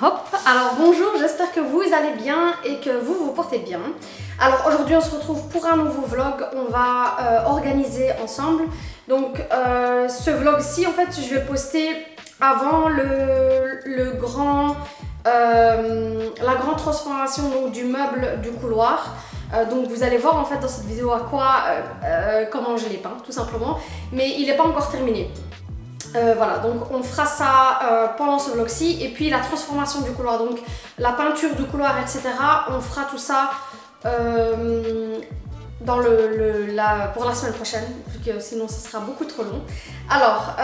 Hop, alors bonjour, j'espère que vous allez bien et que vous vous portez bien. Alors aujourd'hui on se retrouve pour un nouveau vlog, on va organiser ensemble. Donc ce vlog-ci en fait je vais poster avant la grande transformation donc, du meuble du couloir. Donc vous allez voir en fait dans cette vidéo à comment je l'ai peint tout simplement, mais il n'est pas encore terminé. Voilà, donc on fera ça pendant ce vlog-ci et puis la transformation du couloir, donc la peinture du couloir, etc. On fera tout ça pour la semaine prochaine, vu que sinon ça sera beaucoup trop long. Alors,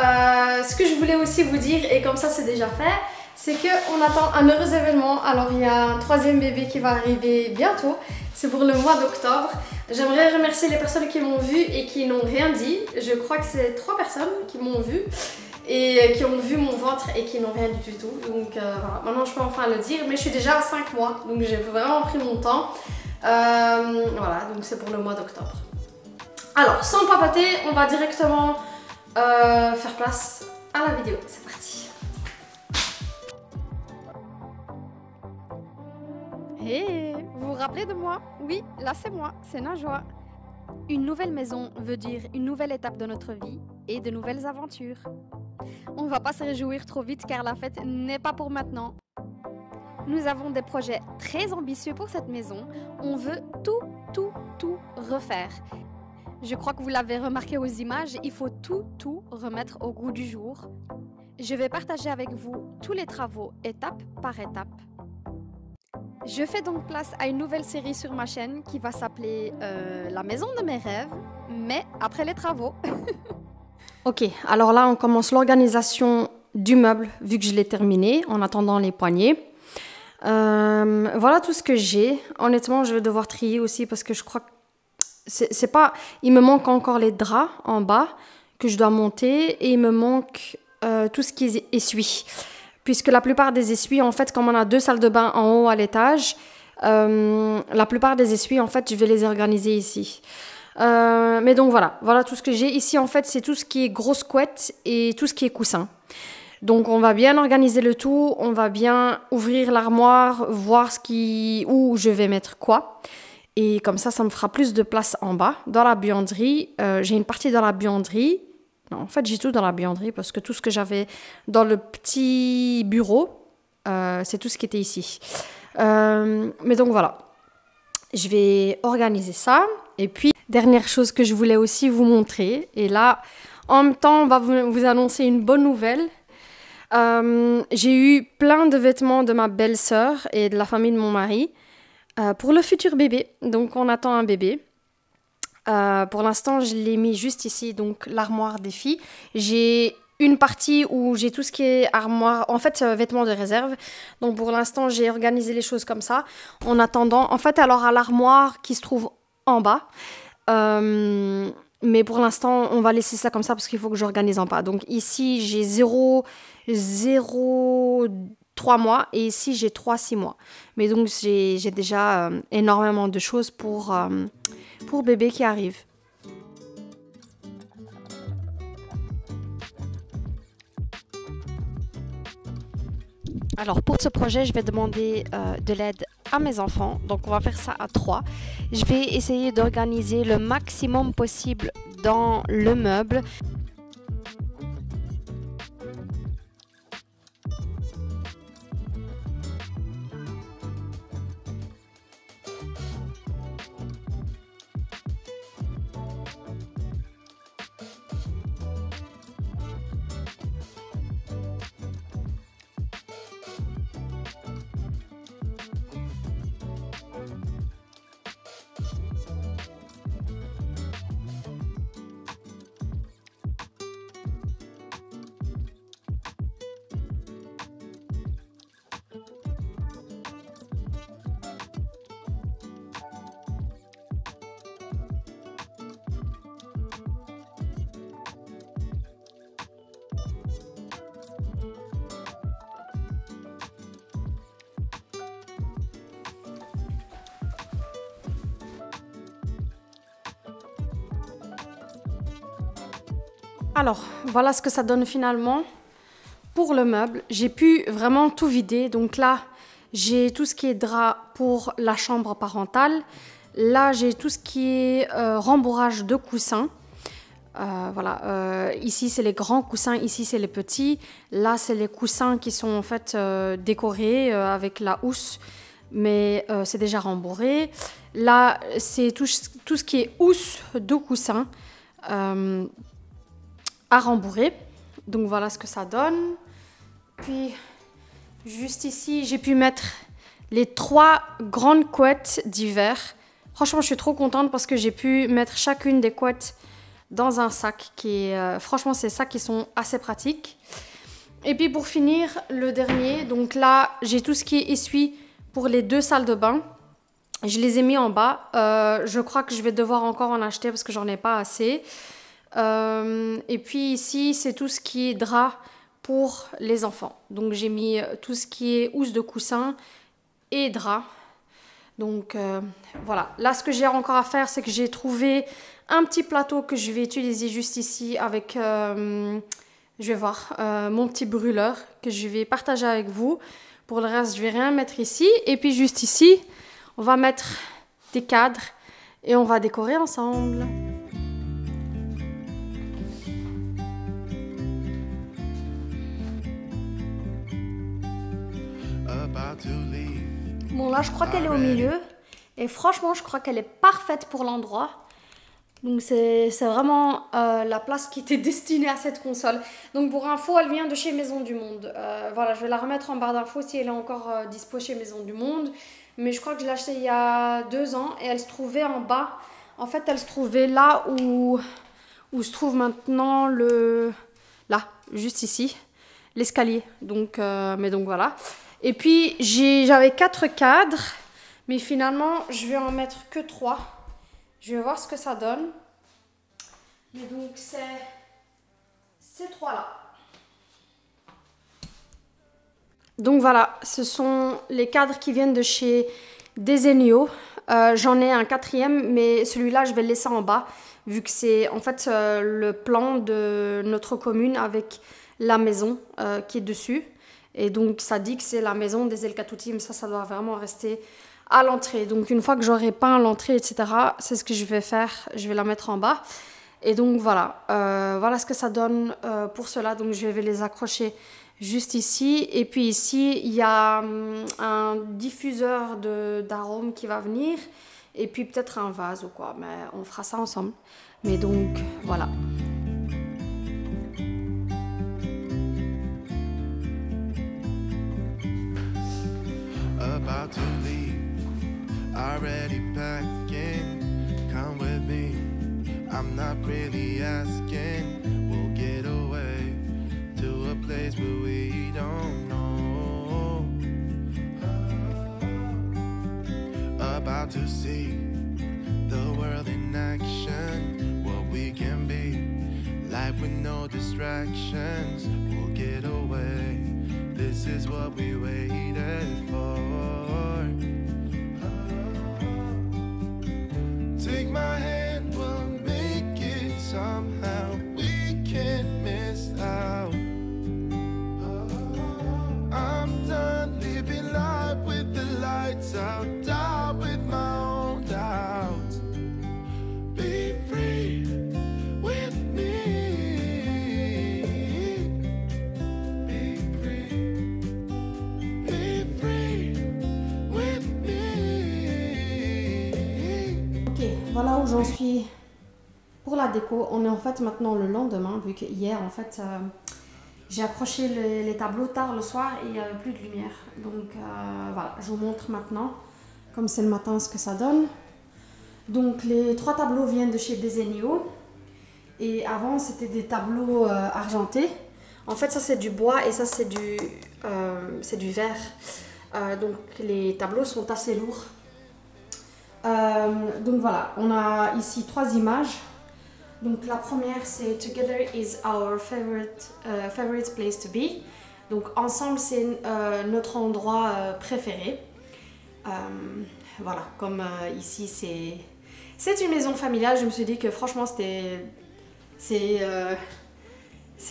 ce que je voulais aussi vous dire, et comme ça c'est déjà fait, c'est qu'on attend un heureux événement. Alors il y a un troisième bébé qui va arriver bientôt, c'est pour le mois d'octobre. J'aimerais remercier les personnes qui m'ont vu et qui n'ont rien dit. Je crois que c'est 3 personnes qui m'ont vu et qui ont vu mon ventre et qui n'ont rien dit du tout. Donc voilà, maintenant je peux enfin le dire, mais je suis déjà à 5 mois, donc j'ai vraiment pris mon temps. Voilà, donc c'est pour le mois d'octobre. Alors, sans papoter, on va directement faire place à la vidéo. C'est parti. Hey, vous vous rappelez de moi? Oui, là c'est moi, c'est Najwa. Une nouvelle maison veut dire une nouvelle étape de notre vie et de nouvelles aventures. On va pas se réjouir trop vite car la fête n'est pas pour maintenant. Nous avons des projets très ambitieux pour cette maison. On veut tout refaire. Je crois que vous l'avez remarqué aux images, il faut tout remettre au goût du jour. Je vais partager avec vous tous les travaux étape par étape. Je fais donc place à une nouvelle série sur ma chaîne qui va s'appeler La maison de mes rêves, mais après les travaux. Ok, alors là on commence l'organisation du meuble vu que je l'ai terminé en attendant les poignées. Voilà tout ce que j'ai. Honnêtement, je vais devoir trier aussi parce que je crois que c'est pas... Il me manque encore les draps en bas que je dois monter et il me manque tout ce qui est essuie. Puisque la plupart des essuies, en fait, comme on a 2 salles de bain en haut à l'étage, la plupart des essuies, en fait, je vais les organiser ici. Mais donc voilà tout ce que j'ai. Ici, en fait, c'est tout ce qui est grosse couette et tout ce qui est coussin. Donc on va bien organiser le tout, on va bien ouvrir l'armoire, voir où je vais mettre quoi. Et comme ça me fera plus de place en bas. Dans la buanderie, j'ai une partie dans la buanderie. Non, en fait, j'ai tout dans la buanderie parce que tout ce que j'avais dans le petit bureau, c'est tout ce qui était ici. Mais donc voilà, je vais organiser ça. Et puis, dernière chose que je voulais aussi vous montrer. Et là, en même temps, on va vous annoncer une bonne nouvelle. J'ai eu plein de vêtements de ma belle-sœur et de la famille de mon mari pour le futur bébé. Donc, on attend un bébé. Pour l'instant, je l'ai mis juste ici, donc l'armoire des filles. J'ai une partie où j'ai tout ce qui est armoire, en fait, vêtements de réserve. Donc, pour l'instant, j'ai organisé les choses comme ça. En attendant, en fait, alors à l'armoire qui se trouve en bas. Mais pour l'instant, on va laisser ça comme ça parce qu'il faut que j'organise en bas. Donc ici, j'ai 3 mois et ici, j'ai 6 mois. Mais donc, j'ai déjà énormément de choses pour bébé qui arrive. Alors pour ce projet, je vais demander de l'aide à mes enfants. Donc on va faire ça à 3. Je vais essayer d'organiser le maximum possible dans le meuble. Alors, voilà ce que ça donne finalement. pour le meuble, j'ai pu vraiment tout vider. Donc là, j'ai tout ce qui est drap pour la chambre parentale. Là, j'ai tout ce qui est rembourrage de coussins. Voilà, ici c'est les grands coussins, ici c'est les petits. Là, c'est les coussins qui sont en fait décorés avec la housse, mais c'est déjà rembourré. Là, c'est tout ce qui est housse de coussins à rembourrer. Donc voilà ce que ça donne. Puis juste ici, j'ai pu mettre les 3 grandes couettes d'hiver. Franchement, je suis trop contente parce que j'ai pu mettre chacune des couettes dans un sac qui est... franchement, ces sacs qui sont assez pratiques. Et puis pour finir, le dernier. Donc là, j'ai tout ce qui est essuie pour les 2 salles de bain. Je les ai mis en bas. Je crois que je vais devoir encore en acheter parce que j'en ai pas assez. Et puis ici, c'est tout ce qui est drap pour les enfants. Donc j'ai mis tout ce qui est housse de coussin et drap. Donc voilà. Là, ce que j'ai encore à faire, c'est que j'ai trouvé un petit plateau que je vais utiliser juste ici avec, je vais voir, mon petit brûleur que je vais partager avec vous. Pour le reste, je vais rien mettre ici. Et puis juste ici, on va mettre des cadres et on va décorer ensemble. Bon, là, je crois qu'elle est au milieu. Et franchement, je crois qu'elle est parfaite pour l'endroit. Donc, c'est vraiment la place qui était destinée à cette console. Donc, pour info, elle vient de chez Maison du Monde. Voilà, je vais la remettre en barre d'infos si elle est encore dispo chez Maison du Monde. Mais je crois que je l'ai achetée il y a 2 ans. Et elle se trouvait en bas. En fait, elle se trouvait là où se trouve maintenant le... Là, juste ici. L'escalier. Donc, mais donc, voilà. Et puis, j'avais 4 cadres, mais finalement, je vais en mettre que 3. Je vais voir ce que ça donne. Mais donc, c'est ces 3-là. Donc, voilà, ce sont les cadres qui viennent de chez Desenio. J'en ai un 4e, mais celui-là, je vais le laisser en bas, vu que c'est en fait le plan de notre commune avec la maison qui est dessus. Et donc, ça dit que c'est la maison des El Katouti, mais ça doit vraiment rester à l'entrée. Donc, une fois que j'aurai peint l'entrée, etc., c'est ce que je vais faire. Je vais la mettre en bas. Et donc, voilà. Voilà ce que ça donne pour cela. Donc, je vais les accrocher juste ici. Et puis ici, il y a un diffuseur d'arômes qui va venir. Et puis, peut-être un vase ou quoi. Mais on fera ça ensemble. Mais donc, voilà. About to leave, already packing. Come with me, I'm not really asking. We'll get away to a place where we don't know. About to see the world in action, what we can be, life with no distractions. We'll get away, this is what we waited for. Take my hand, we'll make it somehow. We can't miss out. I'm done living life with the lights out, down with my own doubts. Be free with me. Be free. Be free with me. Ok, voilà où j'en suis pour la déco. On est en fait maintenant le lendemain, vu que hier en fait j'ai accroché les tableaux tard le soir et il n'y avait plus de lumière. Donc voilà, je vous montre maintenant, comme c'est le matin, ce que ça donne. Donc les 3 tableaux viennent de chez Desenio. Et avant c'était des tableaux argentés. En fait ça c'est du bois et ça c'est du verre. Donc les tableaux sont assez lourds. Donc voilà, on a ici 3 images. Donc la première c'est Together is our favorite place to be. Donc ensemble c'est notre endroit préféré. Voilà, comme ici c'est une maison familiale, je me suis dit que franchement c'est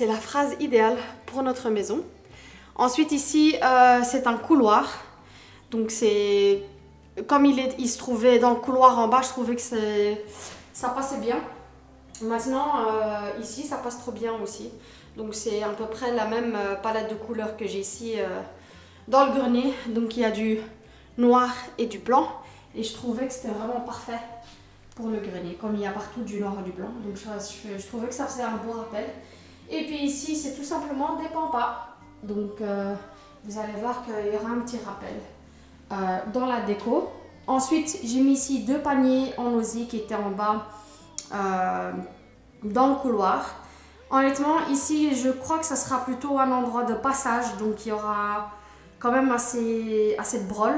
la phrase idéale pour notre maison. Ensuite ici, c'est un couloir. Donc c'est... Comme il se trouvait dans le couloir en bas, je trouvais que ça passait bien. Maintenant, ici, ça passe trop bien aussi. Donc c'est à peu près la même palette de couleurs que j'ai ici dans le grenier. Donc il y a du noir et du blanc. Et je trouvais que c'était vraiment parfait pour le grenier, comme il y a partout du noir et du blanc. Donc je trouvais que ça faisait un beau rappel. Et puis ici, c'est tout simplement des pampas. Donc vous allez voir qu'il y aura un petit rappel dans la déco. Ensuite, j'ai mis ici 2 paniers en osier qui étaient en bas dans le couloir. Honnêtement, ici, je crois que ça sera plutôt un endroit de passage. Donc il y aura quand même assez de brol.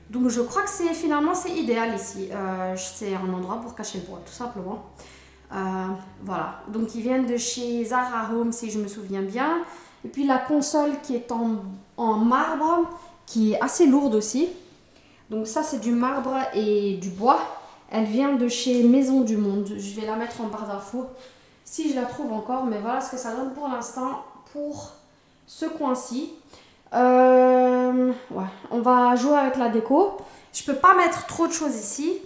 Donc je crois que finalement c'est idéal ici. C'est un endroit pour cacher le bois, tout simplement. Voilà, donc ils viennent de chez Zara Home si je me souviens bien. Et puis la console qui est en marbre, qui est assez lourde aussi. Donc ça c'est du marbre et du bois. Elle vient de chez Maison du Monde. Je vais la mettre en barre d'infos si je la trouve encore. Mais voilà ce que ça donne pour l'instant pour ce coin-ci. Ouais, on va jouer avec la déco. Je peux pas mettre trop de choses ici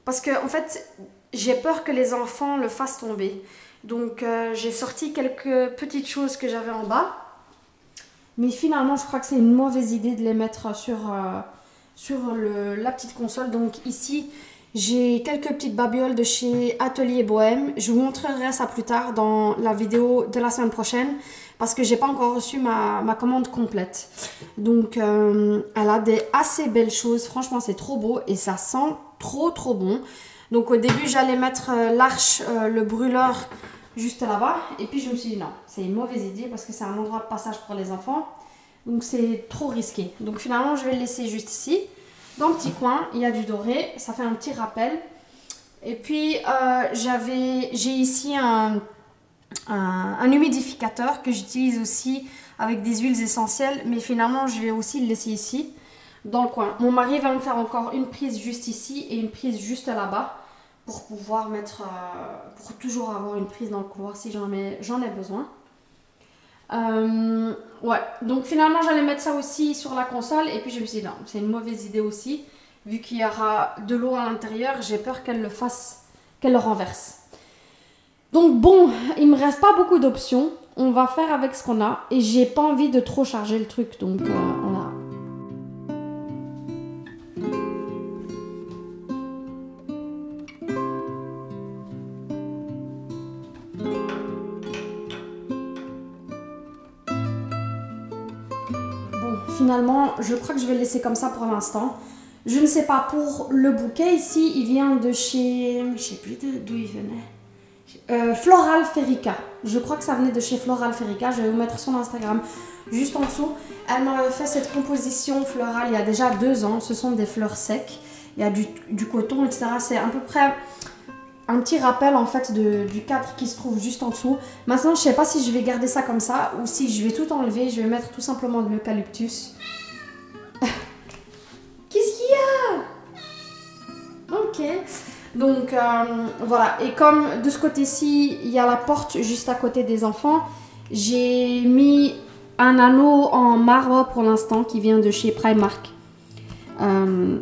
parce que en fait j'ai peur que les enfants le fassent tomber. Donc j'ai sorti quelques petites choses que j'avais en bas. Mais finalement je crois que c'est une mauvaise idée de les mettre sur la petite console. Donc ici j'ai quelques petites babioles de chez Atelier Bohème. Je vous montrerai ça plus tard dans la vidéo de la semaine prochaine. Parce que j'ai pas encore reçu ma commande complète. Donc elle a des assez belles choses. Franchement c'est trop beau et ça sent trop bon. Donc au début j'allais mettre l'arche, le brûleur juste là-bas. Et puis je me suis dit non, c'est une mauvaise idée parce que c'est un endroit de passage pour les enfants. Donc c'est trop risqué. Donc finalement je vais le laisser juste ici. Dans le petit coin, il y a du doré. Ça fait un petit rappel. Et puis j'ai ici un humidificateur que j'utilise aussi avec des huiles essentielles. Mais finalement je vais aussi le laisser ici dans le coin. Mon mari va me faire encore une prise juste ici et une prise juste là-bas. Pour pouvoir mettre, pour toujours avoir une prise dans le couloir si j'en ai besoin. Ouais, donc finalement j'allais mettre ça aussi sur la console et puis je me suis dit non, c'est une mauvaise idée aussi. Vu qu'il y aura de l'eau à l'intérieur, j'ai peur qu'elle le renverse. Donc bon, il me reste pas beaucoup d'options. On va faire avec ce qu'on a et j'ai pas envie de trop charger le truc, donc on a... Finalement, je crois que je vais le laisser comme ça pour l'instant. Je ne sais pas, pour le bouquet ici, il vient de chez... Je ne sais plus d'où il venait. Floral Ferica. Je crois que ça venait de chez Floral Ferica. Je vais vous mettre son Instagram juste en dessous. Elle m'a fait cette composition florale il y a déjà 2 ans. Ce sont des fleurs secs. Il y a du coton, etc. C'est à peu près... un petit rappel en fait du cadre qui se trouve juste en dessous. Maintenant je sais pas si je vais garder ça comme ça ou si je vais tout enlever. Je vais mettre tout simplement de l'eucalyptus. Qu'est-ce qu'il y a? Ok. Donc voilà. Et comme de ce côté-ci il y a la porte juste à côté des enfants, j'ai mis un anneau en marbre pour l'instant qui vient de chez Primark. Je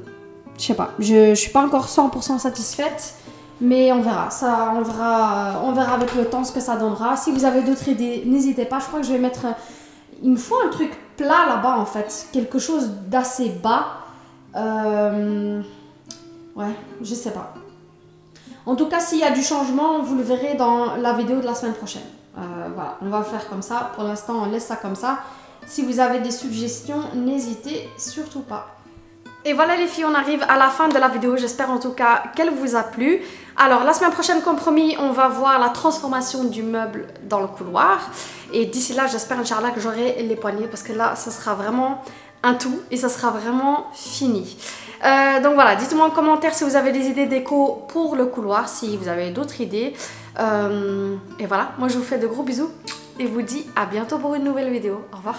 sais pas. Je suis pas encore 100% satisfaite. Mais on verra, ça, on verra avec le temps ce que ça donnera. Si vous avez d'autres idées, n'hésitez pas. Je crois que je vais mettre... Il me faut un truc plat là-bas en fait. Quelque chose d'assez bas. Ouais, je sais pas. En tout cas, s'il y a du changement, vous le verrez dans la vidéo de la semaine prochaine. Voilà, on va faire comme ça. Pour l'instant, on laisse ça comme ça. Si vous avez des suggestions, n'hésitez surtout pas. Et voilà les filles, on arrive à la fin de la vidéo. J'espère en tout cas qu'elle vous a plu. Alors la semaine prochaine, comme promis, on va voir la transformation du meuble dans le couloir. Et d'ici là, j'espère Inch'Allah que j'aurai les poignées parce que là, ça sera vraiment un tout et ça sera vraiment fini. Donc voilà, dites-moi en commentaire si vous avez des idées déco pour le couloir, si vous avez d'autres idées. Et voilà, moi je vous fais de gros bisous et vous dis à bientôt pour une nouvelle vidéo. Au revoir.